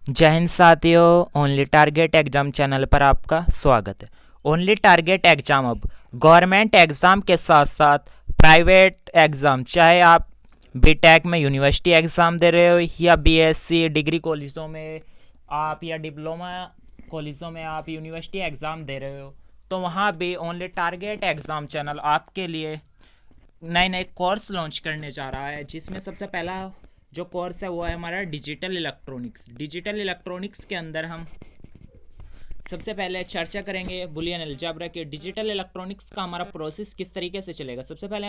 जय हिंद साथियों, only target exam channel पर आपका स्वागत है। ओनली टारगेट एग्ज़ाम अब गवर्नमेंट एग्ज़ाम के साथ साथ प्राइवेट एग्ज़ाम, चाहे आप बीटेक में यूनिवर्सिटी एग्ज़ाम दे रहे हो या बीएससी डिग्री कॉलेजों में आप या डिप्लोमा कॉलेजों में आप यूनिवर्सिटी एग्ज़ाम दे रहे हो, तो वहाँ भी ओनली टारगेट एग्ज़ाम चैनल आपके लिए नए नए कोर्स लॉन्च करने जा रहा है। जिसमें सबसे पहला जो कोर्स है वो है हमारा डिजिटल इलेक्ट्रॉनिक्स। डिजिटल इलेक्ट्रॉनिक्स के अंदर हम सबसे पहले चर्चा करेंगे बुलियन अलजेब्रा के। डिजिटल इलेक्ट्रॉनिक्स का हमारा प्रोसेस किस तरीके से चलेगा। सबसे पहले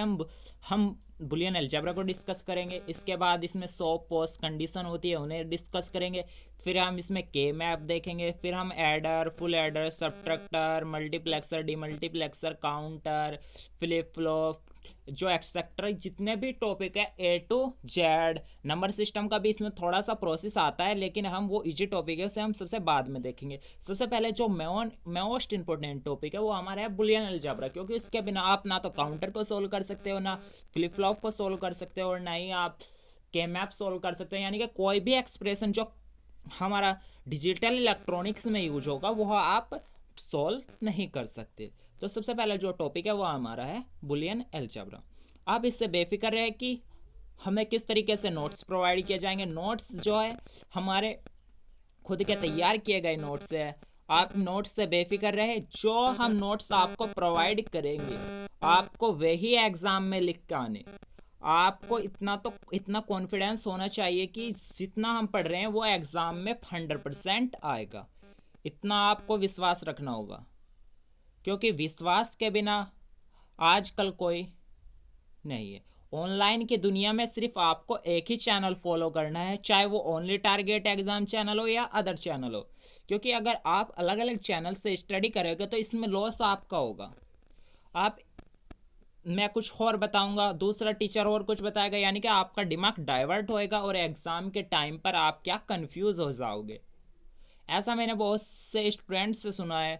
हम बुलियन अलजेब्रा को डिस्कस करेंगे। इसके बाद इसमें सो पोस्ट कंडीशन होती है उन्हें डिस्कस करेंगे। फिर हम इसमें के मैप देखेंगे। फिर हम adder, full adder, subtractor, multiplexer, demultiplexer, counter, flip flop, जो एक्सेट्रा जितने भी टॉपिक है ए टू जेड। नंबर सिस्टम का भी इसमें थोड़ा सा प्रोसेस आता है, लेकिन हम वो इजी टॉपिक है उसे हम सबसे बाद में देखेंगे। सबसे पहले जो मोस्ट इंपॉर्टेंट टॉपिक है वो हमारा है बुलियन अलजेब्रा, क्योंकि इसके बिना आप ना तो काउंटर को सोल्व कर सकते हो, ना फ्लिप फ्लॉप को सोल्व कर सकते हो, और ना ही आप के मैप सोल्व कर सकते हो। यानी कि कोई भी एक्सप्रेशन जो हमारा डिजिटल इलेक्ट्रॉनिक्स में यूज होगा वो आप सोल्व नहीं कर सकते। तो सबसे पहला जो टॉपिक है वो हमारा है बुलियन अलजेब्रा। आप इससे बेफिक्र रहे कि हमें किस तरीके से नोट्स प्रोवाइड किए जाएंगे। नोट्स जो है हमारे खुद के तैयार किए गए नोट्स है। आप नोट्स से बेफिक्र रहे, जो हम नोट्स आपको प्रोवाइड करेंगे आपको वही एग्जाम में लिख के आने। आपको इतना कॉन्फिडेंस होना चाहिए कि जितना हम पढ़ रहे हैं वो एग्जाम में 100% आएगा। इतना आपको विश्वास रखना होगा, क्योंकि विश्वास के बिना आजकल कोई नहीं है। ऑनलाइन की दुनिया में सिर्फ आपको एक ही चैनल फॉलो करना है, चाहे वो ओनली टारगेट एग्जाम चैनल हो या अदर चैनल हो। क्योंकि अगर आप अलग अलग चैनल से स्टडी करोगे तो इसमें लॉस आपका होगा। आप मैं कुछ और बताऊंगा, दूसरा टीचर और कुछ बताएगा, यानी कि आपका दिमाग डाइवर्ट होएगा और एग्जाम के टाइम पर आप क्या कंफ्यूज हो जाओगे। ऐसा मैंने बहुत से स्टूडेंट्स से सुना है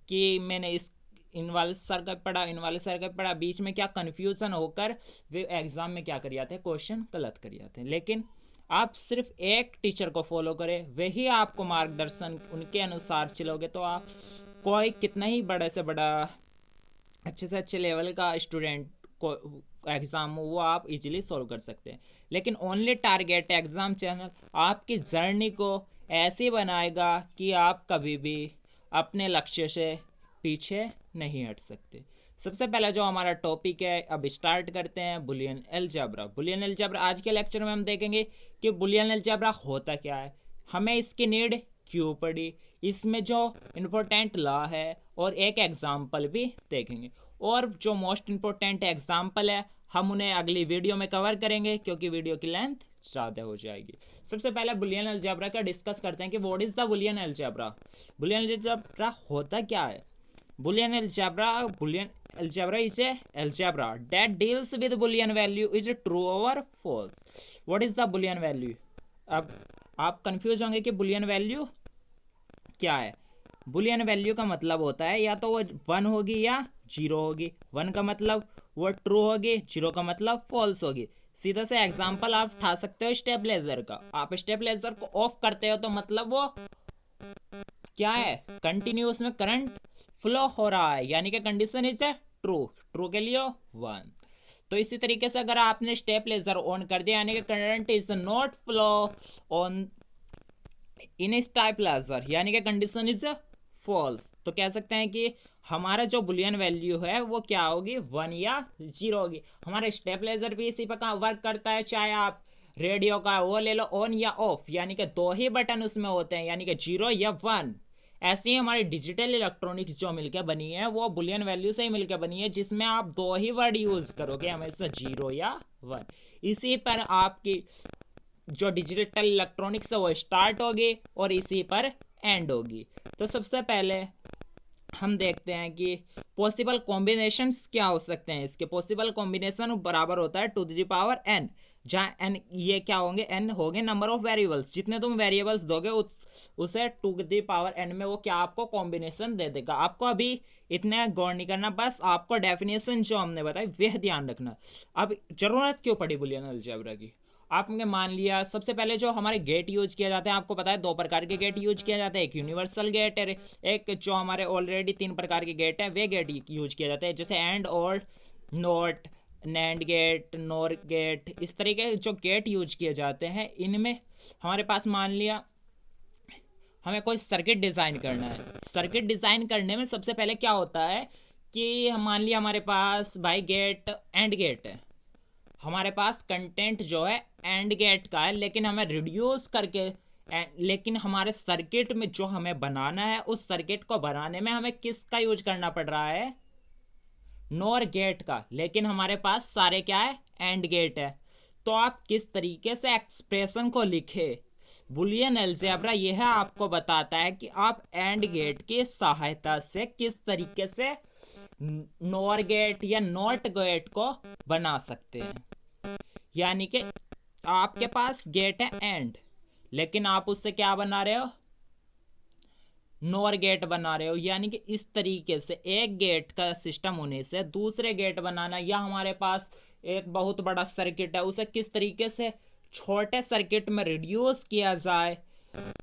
कि मैंने इस इन वाले सर का पढ़ा, बीच में क्या कन्फ्यूजन होकर वे एग्जाम में क्या कर जाते हैं, क्वेश्चन गलत कर जाते हैं। लेकिन आप सिर्फ एक टीचर को फॉलो करें, वही आपको मार्गदर्शन उनके अनुसार चलोगे तो आप कोई कितना ही बड़े से बड़ा अच्छे से अच्छे लेवल का स्टूडेंट को एग्ज़ाम हो वो आप इजीली सॉल्व कर सकते हैं। लेकिन ओनली टारगेट एग्ज़ाम चैनल आपकी जर्नी को ऐसे बनाएगा कि आप कभी भी अपने लक्ष्य से पीछे नहीं हट सकते। सबसे पहला जो हमारा टॉपिक है, अब स्टार्ट करते हैं बुलियन अलजेब्रा। बुलियन अलजेब्रा आज के लेक्चर में हम देखेंगे कि बुलियन अलजेब्रा होता क्या है, हमें इसकी नीड क्यों पड़ी, इसमें जो इम्पोर्टेंट लॉ है, और एक एग्जाम्पल भी देखेंगे। और जो मोस्ट इम्पोर्टेंट एग्जाम्पल है हम उन्हें अगली वीडियो में कवर करेंगे, क्योंकि वीडियो की लेंथ ज़्यादा हो जाएगी। सबसे पहले बुलियन अलजेब्रा का डिस्कस करते हैं कि what is the Boolean algebra. Boolean algebra होता क्या है। Boolean algebra Boolean algebra is a algebra that deals with Boolean value is true or false. What is the Boolean value? अब आप confuse होंगे कि बुलियन वैल्यू क्या है। Boolean value का मतलब होता है या तो वो 1 होगी या 0 होगी। 1 का मतलब वो ट्रू होगी, 0 का मतलब फॉल्स होगी। सीधा से एग्जांपल आप उठा सकते हो स्टेबलाइजर का। आप स्टेबलाइजर को ऑफ करते हो तो मतलब वो क्या है, कंटिन्यूस में करंट फ्लो हो रहा है, यानी कि कंडीशन इज ट्रू। ट्रू के लिए 1। तो इसी तरीके से अगर आपने स्टेप लेजर ऑन कर दिया, यानी कि current is not flow on in step ledger, यानी कि कंडीशन इज फॉल्स, तो कह सकते हैं कि हमारा जो बुलियन वैल्यू है वो क्या होगी, 1 या 0 होगी। हमारा स्टेप लेजर भी इसी पर वर्क करता है, चाहे आप रेडियो का वो ले लो ऑन या ऑफ, यानी कि 2 ही बटन उसमें होते हैं, यानी कि 0 या 1। ऐसे ही हमारी डिजिटल इलेक्ट्रॉनिक्स जो मिलकर बनी है वो बुलियन वैल्यू से ही मिलकर बनी है, जिसमें आप 2 ही वर्ड यूज करोगे, हमेशा 0 या 1। इसी पर आपकी जो डिजिटल इलेक्ट्रॉनिक्स है वो स्टार्ट होगी और इसी पर एंड होगी। तो सबसे पहले हम देखते हैं कि पॉसिबल कॉम्बिनेशंस क्या हो सकते हैं। इसके पॉसिबल कॉम्बिनेशन बराबर होता है 2 n, जहाँ n ये क्या होंगे, n होंगे नंबर ऑफ वेरिएबल्स। जितने तुम वेरिएबल्स दोगे उसे 2 n में वो क्या आपको कॉम्बिनेशन दे देगा। आपको अभी इतना गौर नहीं करना, बस आपको डेफिनेशन जो हमने बताई वह ध्यान रखना। अब जरूरत क्यों पड़ी बुलियन अलजेब्रा की। आपने मान लिया सबसे पहले जो हमारे गेट यूज किया जाते हैं, आपको पता है 2 प्रकार के गेट यूज किया जाता है, एक यूनिवर्सल गेट है, एक जो हमारे ऑलरेडी 3 प्रकार के गेट हैं वे गेट यूज किए जाते हैं, जैसे एंड और not, nand gate, nor gate. इस तरीके के जो गेट यूज किए जाते हैं, इनमें हमारे पास मान लिया हमें कोई सर्किट डिज़ाइन करना है। सर्किट डिज़ाइन करने में सबसे पहले क्या होता है कि हम मान लिया हमारे पास भाई गेट एंड गेट है, हमारे पास कंटेंट जो है एंड गेट का है, लेकिन हमें रिड्यूस करके लेकिन हमारे सर्किट में जो हमें बनाना है, उस सर्किट को बनाने में हमें किसका यूज करना पड़ रहा है, नॉर गेट का, लेकिन हमारे पास सारे क्या है, एंड गेट है। तो आप किस तरीके से एक्सप्रेशन को लिखे, बुलियन अलजेब्रा यह आपको बताता है कि आप एंड गेट की सहायता से किस तरीके से नॉर गेट या नॉट गेट को बना सकते हैं। यानी कि आपके पास गेट है एंड, लेकिन आप उससे क्या बना रहे हो, नॉर गेट बना रहे हो। यानी कि इस तरीके से एक गेट का सिस्टम होने से दूसरे गेट बनाना, या हमारे पास एक बहुत बड़ा सर्किट है उसे किस तरीके से छोटे सर्किट में रिड्यूस किया जाए,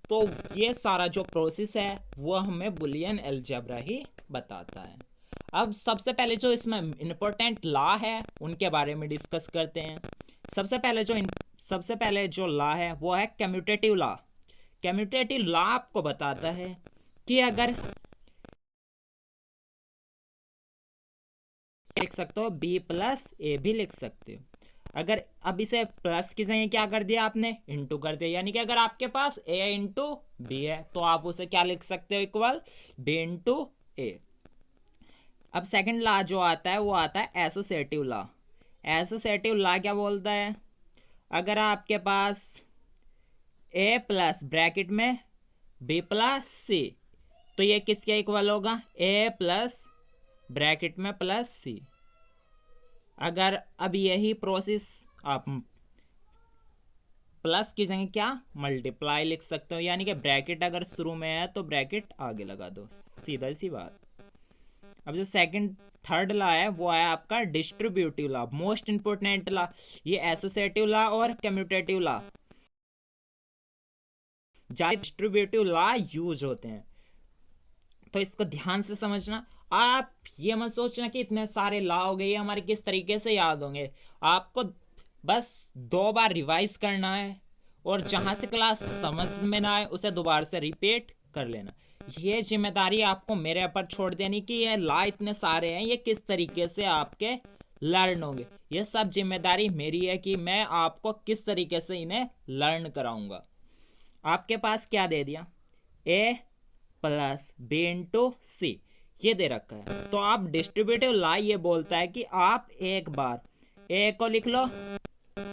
तो ये सारा जो प्रोसेस है वो हमें बुलियन अलजेब्रा ही बताता है। अब सबसे पहले जो इसमें इम्पोर्टेंट लॉ है उनके बारे में डिस्कस करते हैं। सबसे पहले जो लॉ है वो है कम्यूटेटिव लॉ। कम्यूटेटिव लॉ आपको बताता है कि अगर लिख सकते हो बी प्लस ए भी लिख सकते हो, अगर अब इसे प्लस की जगह क्या कर दिया आपने, इंटू कर दिया, यानी कि अगर आपके पास ए इंटू बी है तो आप उसे क्या लिख सकते हो, इक्वल बी इंटू ए। अब सेकंड लॉ जो आता है वो आता है एसोसिएटिव लॉ। एसोसिएटिव लॉ क्या बोलता है, अगर आपके पास ए प्लस ब्रैकेट में बी प्लस सी, तो ये किसके इक्वल होगा, ए प्लस ब्रैकेट में प्लस सी। अगर अब यही प्रोसेस आप प्लस की जगह क्या मल्टीप्लाई लिख सकते हो, यानी कि ब्रैकेट अगर शुरू में है तो ब्रैकेट आगे लगा दो, सीधा सी बात। अब जो सेकंड थर्ड लॉ है वो है आपका distributive law, most important law. ये एसोसिएटिव लॉ और कम्यूटेटिव लॉ, जहाँ डिस्ट्रीब्यूटिव लॉ यूज होते हैं, तो इसको ध्यान से समझना। आप ये मत सोचना कि इतने सारे लॉ हो गए हमारे किस तरीके से याद होंगे, आपको बस 2 बार रिवाइज करना है और जहां से क्लास समझ में ना आए उसे दोबारा से रिपीट कर लेना। ये जिम्मेदारी आपको मेरे ऊपर छोड़ देनी कि ये लॉ इतने सारे हैं, ये किस तरीके से आपके लर्न होंगे। ये सब जिम्मेदारी मेरी है कि मैं आपको किस तरीके से इन्हें लर्न कराऊंगा। आपके पास क्या दे दिया, ए प्लस बी इंटू सी, ये दे रखा है। तो आप डिस्ट्रीब्यूटिव लॉ ये बोलता है कि आप एक बार ए को लिख लो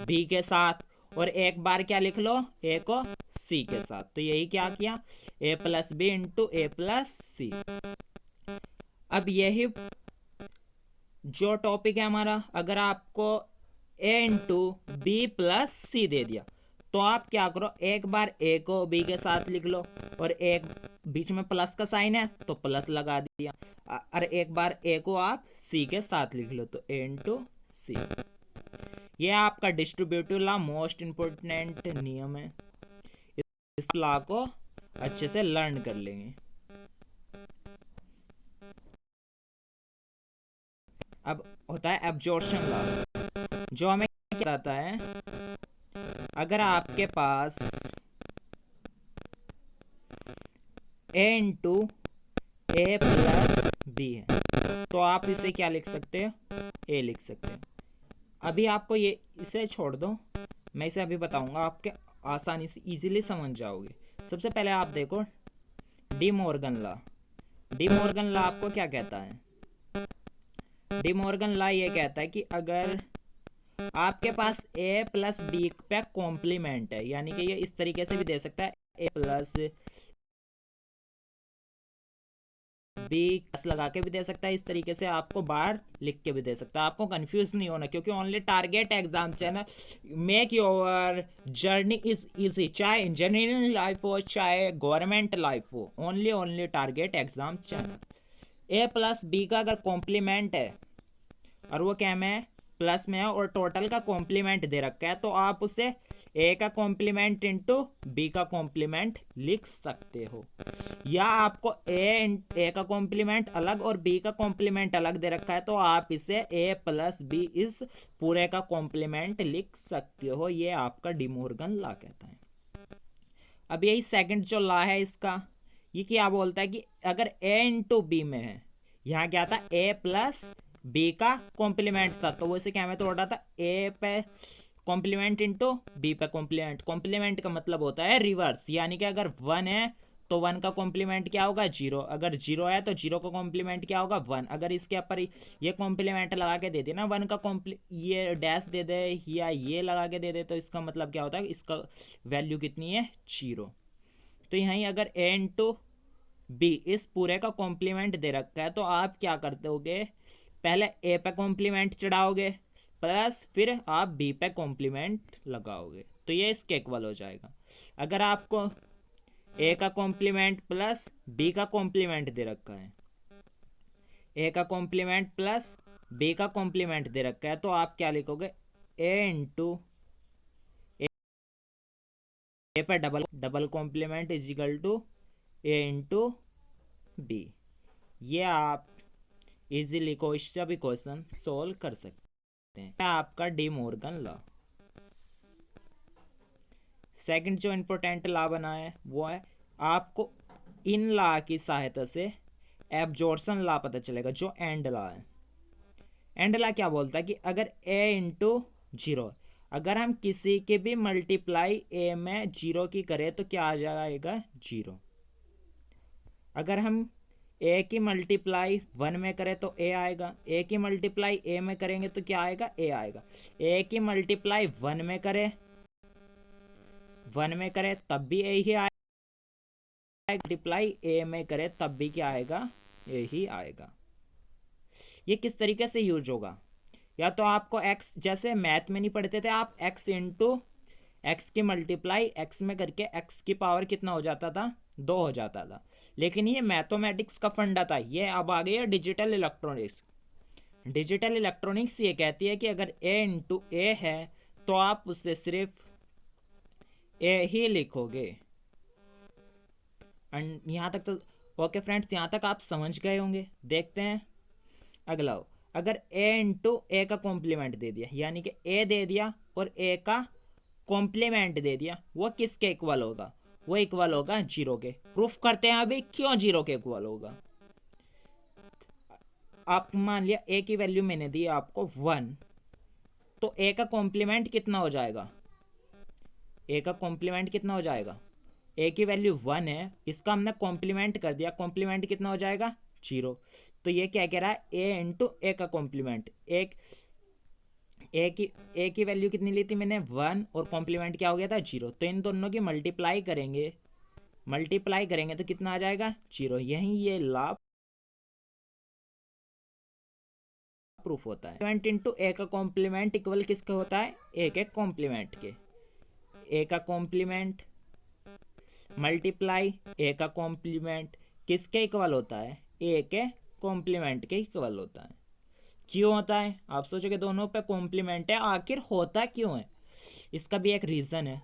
बी के साथ और एक बार क्या लिख लो, ए को सी के साथ। तो यही क्या किया, ए plus B into A plus सी। अब यही जो टॉपिक है हमारा, अगर आपको ए इंटू बी प्लस सी दे दिया तो आप क्या करो, एक बार ए को बी के साथ लिख लो और एक बीच में प्लस का साइन है तो प्लस लगा दिया, और एक बार ए को आप सी के साथ लिख लो तो ए इंटू सी। ये आपका डिस्ट्रीब्यूटिव लॉ मोस्ट इंपोर्टेंट नियम है, इस लॉ को अच्छे से लर्न कर लेंगे। अब होता है एब्जॉर्प्शन लॉ, जो हमें क्या बताता है, अगर आपके पास ए इंटू ए प्लस बी है तो आप इसे क्या लिख सकते हो, ए लिख सकते हो। अभी आपको ये इसे छोड़ दो, मैं इसे अभी बताऊंगा, आपके आसानी से इजीली समझ जाओगे। सबसे पहले आप देखो De Morgan law. De Morgan law आपको क्या कहता है, डी मॉर्गन लॉ ये कहता है कि अगर आपके पास ए प्लस बी पे कॉम्प्लीमेंट है, यानी कि ये इस तरीके से भी दे सकता है, ए प्लस बी प्लस लगा के भी दे सकता है, इस तरीके से आपको बाहर लिख के भी दे सकता है। आपको कंफ्यूज नहीं होना, क्योंकि only target exam channel make your journey is easy, चाहे इंजीनियरिंग लाइफ हो चाहे गवर्नमेंट लाइफ हो, ओनली टारगेट एग्जाम चैनल। ए प्लस बी का अगर कॉम्प्लीमेंट है और वो क्या में प्लस में है और टोटल का कॉम्प्लीमेंट दे रखा है, तो आप उसे ए का कॉम्प्लीमेंट इंटू बी का कॉम्प्लीमेंट लिख सकते हो। या आपको ए का कॉम्प्लीमेंट अलग और बी का कॉम्प्लीमेंट अलग दे रखा है, तो आप इसे ए प्लस बी इस पूरे का कॉम्प्लीमेंट लिख सकते हो। ये आपका डी मॉर्गन लॉ कहता है। अब यही सेकंड जो लॉ है इसका, ये क्या बोलता है कि अगर ए इंटू बी में है, यहाँ क्या था ए प्लस बी का कॉम्प्लीमेंट था, तो वो इसे क्या में तोड़ा था ए पे कॉम्प्लीमेंट इंटू बी पे कॉम्प्लीमेंट। कॉम्प्लीमेंट का मतलब होता है रिवर्स, यानी कि अगर 1 है तो 1 का कॉम्प्लीमेंट क्या होगा 0, अगर 0 है तो 0 का कॉम्प्लीमेंट क्या होगा 1। अगर इसके ऊपर ये कॉम्प्लीमेंट लगा के दे दे ना 1 का ये डैश दे दे या ये लगा के दे दे, तो इसका मतलब क्या होता है इसका वैल्यू कितनी है 0। तो यहीं अगर ए इंटू बी इस पूरे का कॉम्प्लीमेंट दे रखा है, तो आप क्या करते होगे पहले ए पे कॉम्प्लीमेंट चढ़ाओगे प्लस फिर आप बी पे कॉम्प्लीमेंट लगाओगे, तो ये इसके इक्वल हो जाएगा। अगर आपको ए का कॉम्प्लीमेंट प्लस बी का कॉम्प्लीमेंट दे रखा है, ए का कॉम्प्लीमेंट प्लस बी का कॉम्प्लीमेंट दे रखा है, तो आप क्या लिखोगे ए इंटू ए पे double complement is equal to A into B. ये आप इजीली कोई भी क्वेश्चन सोल्व कर सकते हैं। आपका डी मॉर्गन लॉ। सेकंड जो इंपॉर्टेंट लॉ बना है वो है आपको इन लॉ की सहायता से एब्जॉर्प्शन लॉ पता चलेगा, जो एंड लॉ है। एंड लॉ क्या बोलता है कि अगर ए इंटू 0, अगर हम किसी के भी मल्टीप्लाई ए में 0 की करें तो क्या आ जाएगा 0। अगर हम ए की मल्टीप्लाई 1 में करें तो ए आएगा, ए की मल्टीप्लाई ए में करेंगे तो क्या आएगा ए आएगा। ए की मल्टीप्लाई 1 में करें तब भी ए ही आएगा, मल्टीप्लाई ए में करें तब भी क्या आएगा ए ही आएगा। ये किस तरीके से यूज होगा, या तो आपको x जैसे मैथ में नहीं पढ़ते थे आप x इंटू एक्स की मल्टीप्लाई x में करके x की पावर कितना हो जाता था 2 हो जाता था, लेकिन ये मैथमेटिक्स का फंडा था। ये अब आ गई है डिजिटल इलेक्ट्रॉनिक्स। डिजिटल इलेक्ट्रॉनिक्स ये कहती है कि अगर a इंटू ए है तो आप उससे सिर्फ a ही लिखोगे। यहाँ तक तो ओके फ्रेंड्स, यहाँ तक आप समझ गए होंगे। देखते हैं अगला। अगर a इंटू ए का कॉम्प्लीमेंट दे दिया, यानी कि a दे दिया और a का कॉम्प्लीमेंट दे दिया, वो किसके इक्वल होगा, वो इक्वल होगा 0 के। प्रूफ करते हैं अभी क्यों 0 के इक्वल होगा। आप मान लिया a की वैल्यू मैंने दी आपको 1, तो a का कॉम्प्लीमेंट कितना हो जाएगा, a का कॉम्प्लीमेंट कितना हो जाएगा, a की वैल्यू 1 है, इसका हमने कॉम्प्लीमेंट कर दिया, कॉम्प्लीमेंट कितना हो जाएगा 0। तो ये क्या कह रहा है a इंटू ए का कॉम्प्लीमेंट, ए की वैल्यू कितनी ली थी मैंने 1 और कॉम्प्लीमेंट क्या हो गया था 0, तो इन दोनों की मल्टीप्लाई करेंगे तो कितना आ जाएगा 0। यही ये लॉ प्रूफ होता है। कॉम्प्लीमेंट इंटू ए का कॉम्प्लीमेंट इक्वल किसका होता है ए के कॉम्प्लीमेंट के। ए का कॉम्प्लीमेंट मल्टीप्लाई ए का कॉम्प्लीमेंट किसके इक्वल होता है ए के कॉम्प्लीमेंट के इक्वल होता है। क्यों होता है, आप सोचोगे दोनों पे कॉम्प्लीमेंट है, आखिर होता क्यों है, इसका भी एक रीज़न है।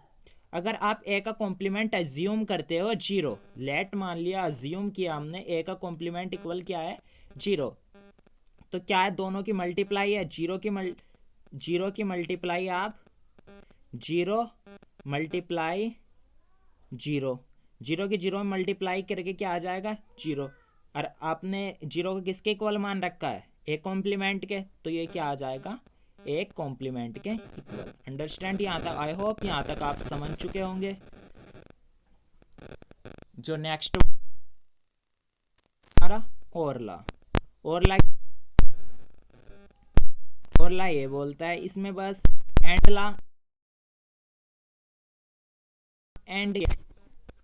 अगर आप ए का कॉम्प्लीमेंट अज्यूम करते हो 0, लेट मान लिया अज्यूम किया हमने ए का कॉम्प्लीमेंट इक्वल क्या है 0, तो क्या है दोनों की मल्टीप्लाई है 0 की मल्टीप्लाई आप 0 मल्टीप्लाई 0 की 0 में मल्टीप्लाई करके क्या आ जाएगा 0, और आपने 0 को किसके इक्वल मान रखा है ए कॉम्प्लीमेंट के, तो ये क्या आ जाएगा ए कॉम्प्लीमेंट के इक्वल। अंडरस्टैंड यहाँ तक, आई होप यहाँ तक आप समझ चुके होंगे। जो नेक्स्ट हमारा और ला ये बोलता है, इसमें बस and La and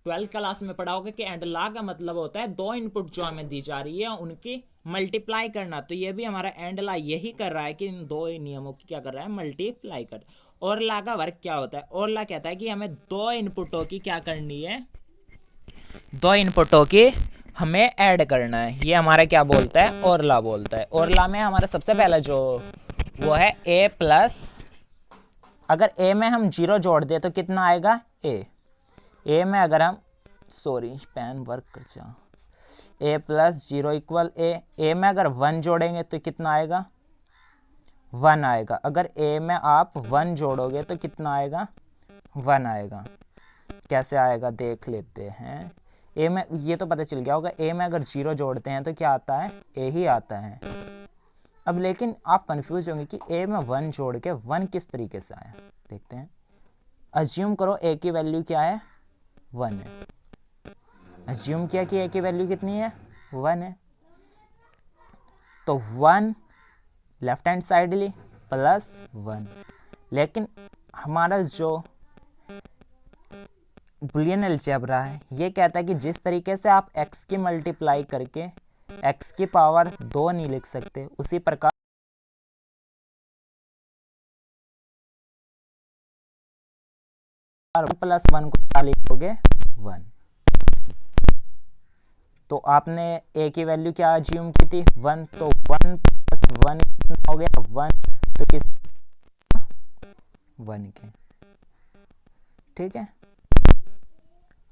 12th class में पढ़ाओगे कि एंड ला का मतलब होता है दो इनपुट जो हमें दी जा रही है उनकी मल्टीप्लाई करना। तो ये भी हमारा एंड ला यही कर रहा है कि इन दो नियमों की क्या कर रहा है मल्टीप्लाई कर। और ला का वर्क क्या होता है, और ला कहता है कि हमें दो इनपुटों की क्या करनी है, दो इनपुटों की हमें ऐड करना है। ये हमारा क्या बोलता है और ला बोलता है। और ला में हमारा सबसे पहला जो वो है a प्लस, अगर a में हम 0 जोड़ दें तो कितना आएगा a में अगर हम पेन वर्क कर जा, a प्लस 0 इक्वल a में अगर 1 जोड़ेंगे तो कितना आएगा 1 आएगा। अगर a में आप 1 जोड़ोगे तो कितना आएगा 1 आएगा। कैसे आएगा देख लेते हैं। a में ये तो पता चल गया होगा, a में अगर 0 जोड़ते हैं तो क्या आता है a ही आता है। अब लेकिन आप कंफ्यूज होंगे कि a में 1 जोड़ के 1 किस तरीके से आया, देखते हैं। अज्यूम करो a की वैल्यू क्या है 1 है, अज्यूम किया कि a की वैल्यू कितनी है 1 है, तो 1 लेफ्ट हैंड साइड ली प्लस 1। लेकिन हमारा जो बुलियन अलजेब्रा है ये कहता है कि जिस तरीके से आप x की मल्टीप्लाई करके x की पावर 2 नहीं लिख सकते, उसी प्रकार प्लस 1 को क्या लिखोगे 1। तो आपने a की वैल्यू क्या अज्यूम की थी 1, तो 1 प्लस 1 कितना हो गया 1, तो किस 1 के, ठीक है।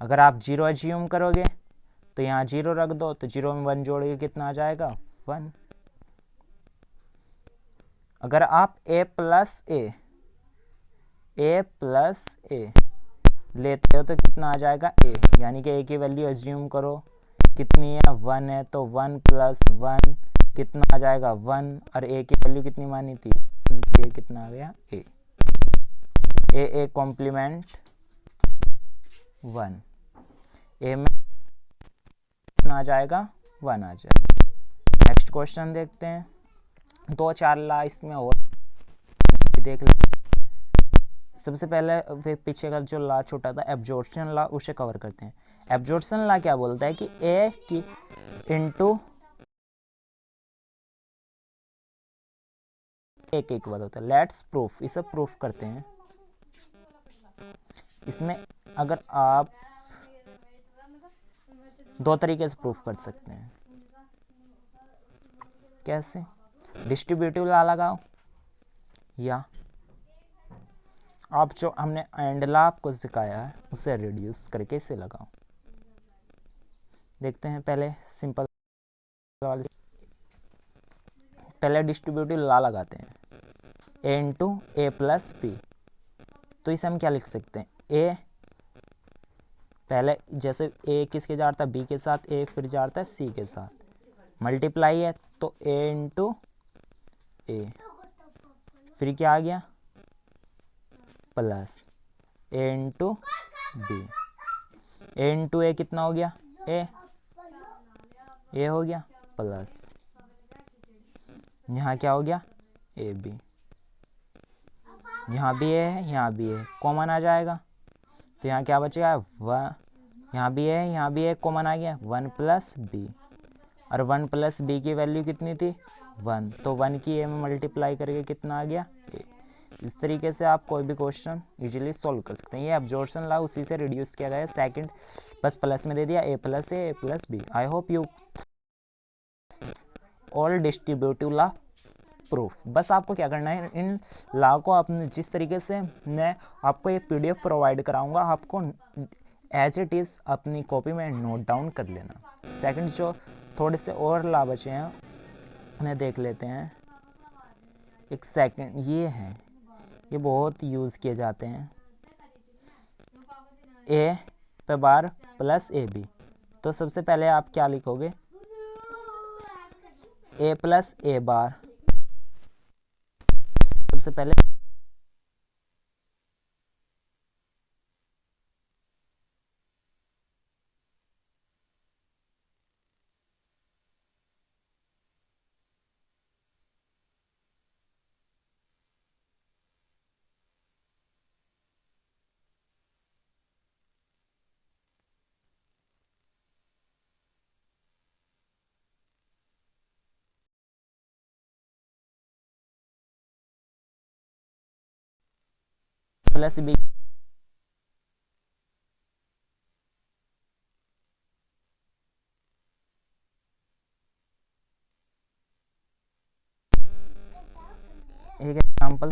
अगर आप 0 अज्यूम करोगे तो यहाँ 0 रख दो, तो 0 में 1 जोड़ोगे कितना आ जाएगा 1। अगर आप a प्लस a लेते हो तो कितना आ जाएगा a, यानी कि a की वैल्यू अज्यूम करो कितनी है 1 है, तो 1 प्लस 1 कितना आ जाएगा 1, और a की वैल्यू कितनी मानी थी 1, तो ये कितना आ गया a कॉम्प्लीमेंट 1, a में कितना आ जाएगा 1 आ जाएगा। नेक्स्ट क्वेश्चन देखते हैं, 2-4 ला इसमें और देख ले। सबसे पहले पीछे का जो ला छोटा था एब्जॉर्प्शन ला, उसे कवर करते हैं। एब्जॉर्प्शन ला क्या बोलता है कि a की इंटू a के इक्वल होता है। लेट्स प्रूफ, इसे प्रूफ करते हैं। इसमें अगर आप 2 तरीके से प्रूफ कर सकते हैं। कैसे, डिस्ट्रीब्यूटिव ला लगाओ, या आप जो हमने एंड ला आपको सिखाया है उसे रिड्यूस करके इसे लगाओ। देखते हैं पहले सिंपल वाले, पहले डिस्ट्रीब्यूटिव ला लगाते हैं a into A plus B. तो इसे हम क्या लिख सकते हैं a, पहले जैसे a किसके जा रहा था b के साथ, a फिर जा रहा था c के साथ, मल्टीप्लाई है तो a इंटू ए, फिर क्या आ गया plus a into B, a into A कितना हो गया a हो गया प्लस यहाँ क्या हो गया ए बी, यहाँ भी a है यहाँ भी a, कॉमन आ जाएगा तो यहाँ क्या बचेगा 1, यहाँ भी है यहाँ भी एक कॉमन आ गया 1 प्लस बी, और 1 प्लस बी की वैल्यू कितनी थी 1, तो 1 की ए में मल्टीप्लाई करके कितना आ गया ए। इस तरीके से आप कोई भी क्वेश्चन इजीली सॉल्व कर सकते हैं। ये एब्जॉर्प्शन ला उसी से रिड्यूस किया गया है, सेकंड बस प्लस में दे दिया a plus B. I hope you all distributive law proof. बस आपको क्या करना है, इन ला को आपने जिस तरीके से मैं आपको ये पीडीएफ प्रोवाइड कराऊंगा, आपको एज इट इज़ अपनी कॉपी में नोट डाउन कर लेना। सेकंड जो थोड़े से और ला बचे हैं उन्हें देख लेते हैं। एक सेकंड, ये हैं, ये बहुत यूज़ किए जाते हैं, ए पे बार प्लस ए बी। तो सबसे पहले आप क्या लिखोगे ए प्लस ए बार, सबसे पहले प्लस बी एक एग्जाम्पल